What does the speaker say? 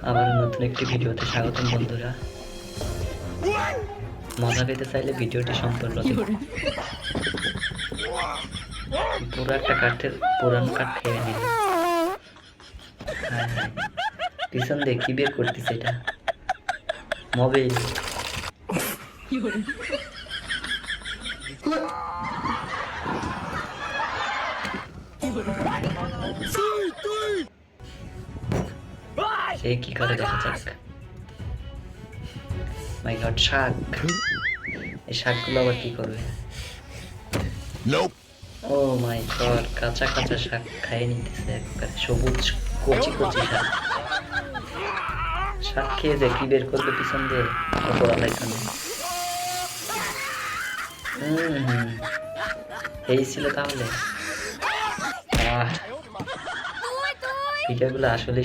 আবার নতুন একটি ভিডিওতে স্বাগতম বন্ধুরা। মজা পেতে চাইলে ভিডিওটি সম্পূর্ণ দেখুন। পুরো একটা কাঠের পুরানো কাঠ খেয়ে নিল। হায় হায়, পিছন দিয়ে কি বের করতেছে এটা? মোবাইল। সে কি করে দেখা যাক। মাই গড, শাক। এই শাকগুলো আবার কি করবে? ও মাই গড, কাঁচা কাঁচা শাক খাইয়ে নিতেছে একবারে, সবুজ কচি কচি শাক। শাক খেয়ে যে কি বের করবে পিছন দিয়ে অপরালাই খানে। এই ছিল তাহলে। ভিডিওগুলো আসলে